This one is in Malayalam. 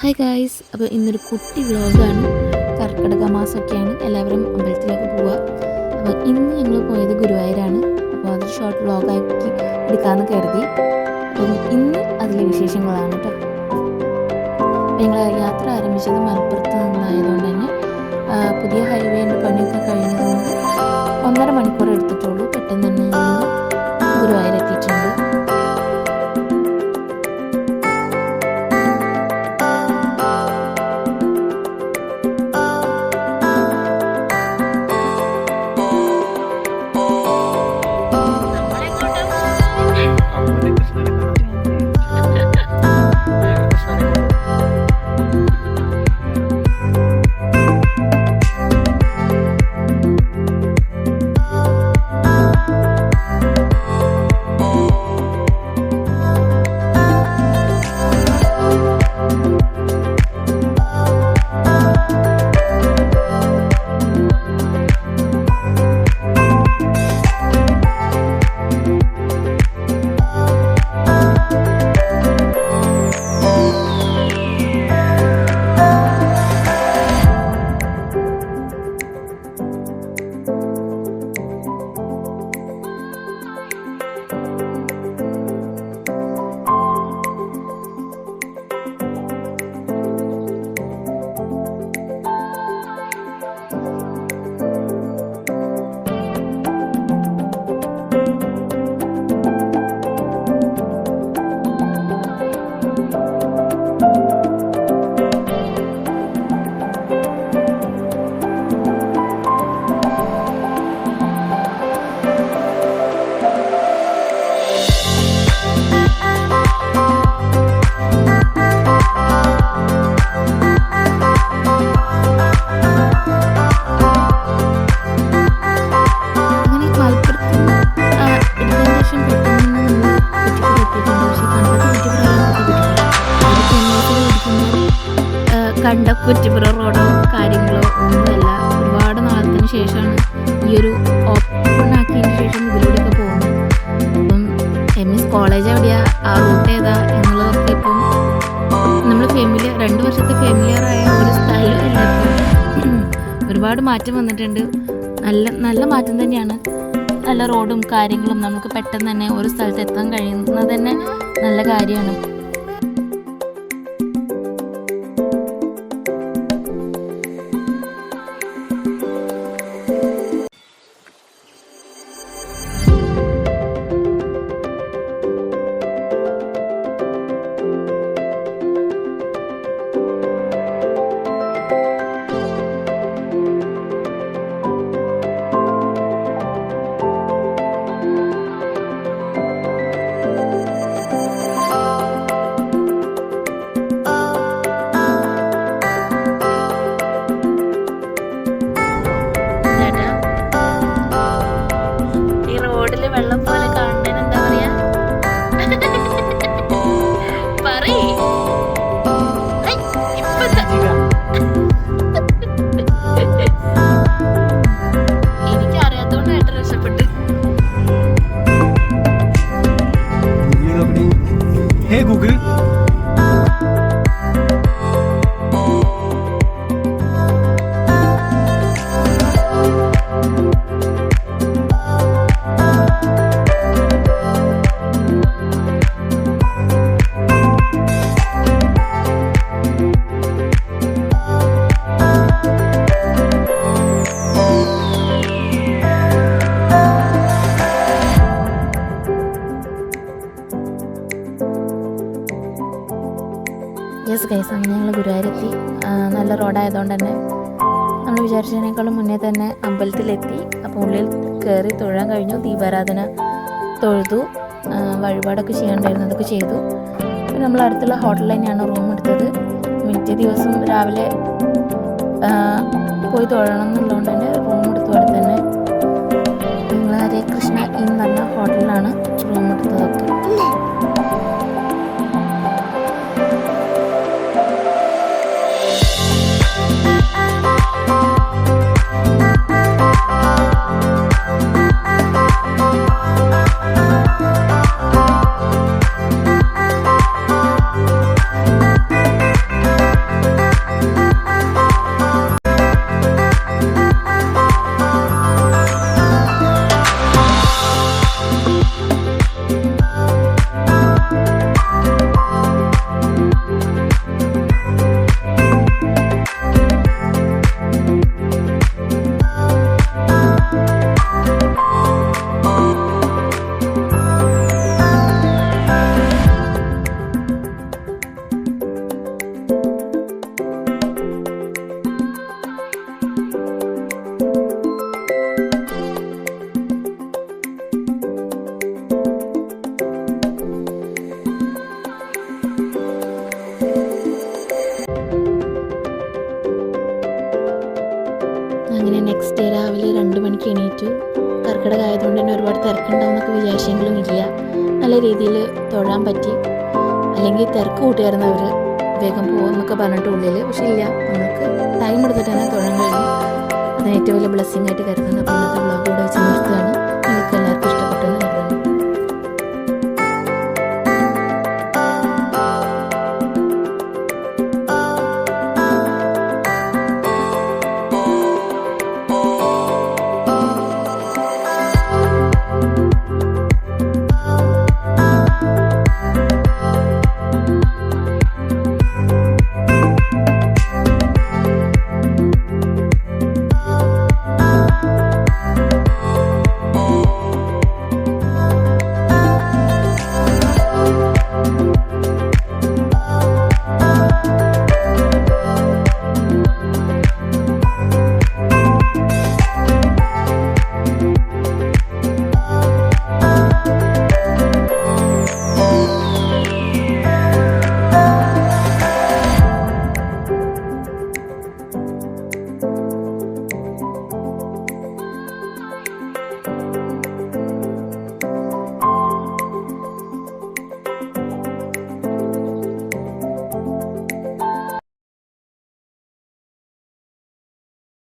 ഹായ് ഗായ്സ്, അപ്പോൾ ഇന്നൊരു കുട്ടി വ്ലോഗാണ്. കർക്കിടക മാസമൊക്കെയാണ്, എല്ലാവരും അമ്പലത്തിലേക്ക് പോവുക. അപ്പോൾ ഇന്ന് ഞങ്ങൾ പോയത് ഗുരുവായൂരാണ്. അപ്പോൾ അതൊരു ഷോർട്ട് വ്ലോഗാക്കി എടുക്കാമെന്ന് കരുതി. അപ്പം ഇന്ന് അതിലെ വിശേഷങ്ങളാണ് കേട്ടോ. ഞങ്ങൾ യാത്ര ആരംഭിച്ചത് മലപ്പുറത്ത് നിന്നായതുകൊണ്ട് തന്നെ പുതിയ ഹൈവേൻ്റെ പണിയൊക്കെ കഴിഞ്ഞതുകൊണ്ട് 1.5 മണിക്കൂർ എടുത്തിട്ടുള്ളൂ. പെട്ടെന്ന് തന്നെ ഞങ്ങൾ ഗുരുവായൂർ എത്തിയിട്ടുണ്ട്. കണ്ട കുറ്റിപ്പുറം റോഡോ കാര്യങ്ങളോ ഒന്നുമല്ല. ഒരുപാട് നാളത്തിന് ശേഷമാണ് ഈ ഒരു ഓപ്പൺ ആക്കിയതിന് ശേഷം ഇതിലൂടെയൊക്കെ പോകുന്നത്. അപ്പം MS കോളേജ് എവിടെയാണ്, ആ റൂട്ട് ഏതാ എന്നുള്ളതൊക്കെ ഇപ്പം നമ്മൾ 2 വർഷത്തെ ഫെമിലിയറായ ഒരു സ്ഥലമല്ല. ഒരുപാട് മാറ്റം വന്നിട്ടുണ്ട്. നല്ല മാറ്റം തന്നെയാണ്. നല്ല റോഡും കാര്യങ്ങളും നമുക്ക് പെട്ടെന്ന് തന്നെ ഒരു സ്ഥലത്ത് എത്താൻ കഴിയുന്നത് തന്നെ നല്ല കാര്യമാണ്. വെള്ളം പോലെ കാണുന്നതിന് എന്താ പറയാ? എനിക്കറിയാത്തോണ്ട് ഏട്ടൻ രക്ഷപ്പെട്ട്. Hey Google. യെസ് ഗൈസ്, അങ്ങനെ ഞങ്ങൾ ഗുരുവായൂരെത്തി. നല്ല റോഡായതുകൊണ്ട് തന്നെ നമ്മൾ വിചാരിച്ചതിനേക്കാളും മുന്നേ തന്നെ അമ്പലത്തിലെത്തി. അപ്പോൾ ഉള്ളിൽ കയറി തൊഴാൻ കഴിഞ്ഞു. ദീപാരാധന തൊഴുതു, വഴിപാടൊക്കെ ചെയ്യാണ്ടായിരുന്നു, അതൊക്കെ ചെയ്തു. പിന്നെ നമ്മൾ അടുത്തുള്ള ഹോട്ടലിൽ തന്നെയാണ് റൂം എടുത്തത്. പിറ്റേ ദിവസം രാവിലെ പോയി തൊഴണം എന്നുള്ളതുകൊണ്ട് തന്നെ റൂം എടുത്തു. അടുത്ത് തന്നെ നിങ്ങൾ ഹരേ കൃഷ്ണ ഇൻ പറഞ്ഞ ഹോട്ടലിലാണ് റൂം എടുത്തതൊക്കെ. പറ്റൂ. കർക്കിടക ആയതുകൊണ്ട് തന്നെ ഒരുപാട് തിരക്കുണ്ടാവും എന്നൊക്കെ വിചാരിച്ചെങ്കിലും ഇല്ല, നല്ല രീതിയിൽ തൊഴാൻ പറ്റി. അല്ലെങ്കിൽ തിരക്ക് കൂട്ടിയായിരുന്നു അവർ വേഗം പോകുമെന്നൊക്കെ പറഞ്ഞിട്ട് ഉള്ളിൽ. പക്ഷെ ഇല്ല, നമുക്ക് ടൈം എടുത്തിട്ട് തന്നെ തൊഴാൻ കഴിഞ്ഞു. അതിന് ഏറ്റവും വലിയ ബ്ലെസ്സിങ് ആയിട്ട് കരുതുന്നു. അപ്പോൾ ഇന്നത്തെ വ്ളോഗ് ഇവിടെ വെച്ച് നിർത്തുകയാണ്.